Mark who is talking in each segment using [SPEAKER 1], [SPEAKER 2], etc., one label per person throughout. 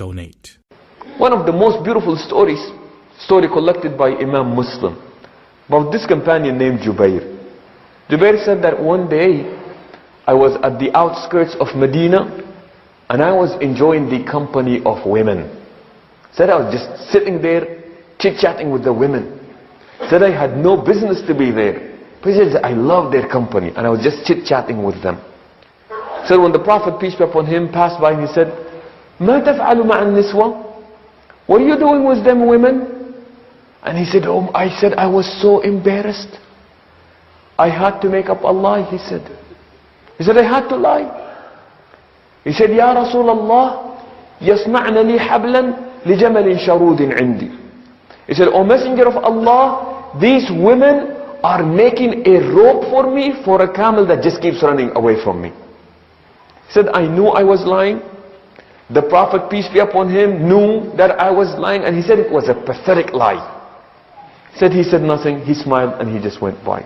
[SPEAKER 1] donate.
[SPEAKER 2] One of the most beautiful story collected by Imam Muslim, about this companion named Jubair. Jubair said that one day I was at the outskirts of Medina and I was enjoying the company of women. Said I was just sitting there chit-chatting with the women. Said I had no business to be there. But he said I loved their company and I was just chit-chatting with them. So when the Prophet, peace be upon him, passed by, he said, "Ma taf'alu ma'an niswa?" What are you doing with them women? And he said, "Oh, I said I was so embarrassed. I had to make up a lie," he said. He said, "I had to lie." He said, "Ya Rasulallah, yasma'na li hablan li jamalin sharudin indi." He said, "O Messenger of Allah, these women are making a rope for me for a camel that just keeps running away from me." He said, "I knew I was lying. The Prophet, peace be upon him, knew that I was lying, and he said it was a pathetic lie." He said nothing, he smiled and he just went by.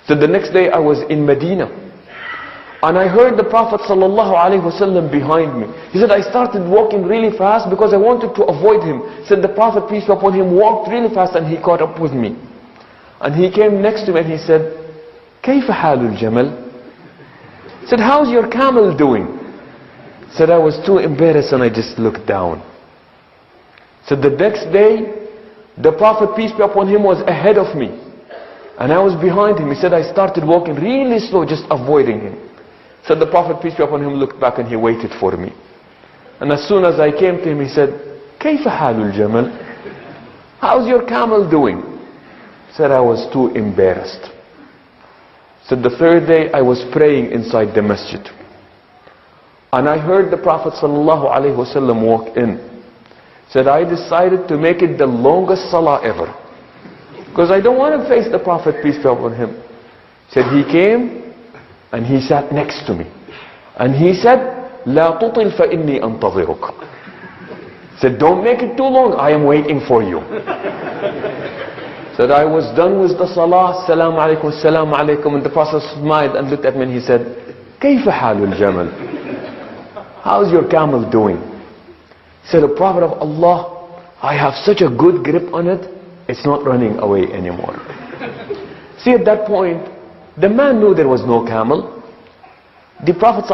[SPEAKER 2] So the next day I was in Medina and I heard the Prophet ﷺ behind me. He said I started walking really fast because I wanted to avoid him. The Prophet, peace be upon him, walked really fast and he caught up with me. And he came next to me and he said, "Kayfa halul Jamal?" Said, "How's your camel doing?" Said, "I was too embarrassed and I just looked down." So the next day, the Prophet, peace be upon him, was ahead of me and I was behind him. He said I started walking really slow, just avoiding him. So the Prophet, peace be upon him, looked back and he waited for me. And as soon as I came to him, he said, "Kayfa halul Jamal?" How's your camel doing? Said, "I was too embarrassed." So the third day I was praying inside the masjid and I heard the Prophet ﷺ walk in. Said, I decided to make it the longest salah ever because I don't want to face the Prophet, peace be upon him. Said he came and he sat next to me and he said, "La tutil fa inni antadhiruk." Said, "Don't make it too long, I am waiting for you." Said I was done with the salah, "Assalamu alaikum, assalamu alaikum," and the Prophet smiled and looked at me and he said, "Kayfa halul Jamal?" How's your camel doing? Said, "O Prophet of Allah, I have such a good grip on it, it's not running away anymore." See, at that point, the man knew there was no camel. The Prophet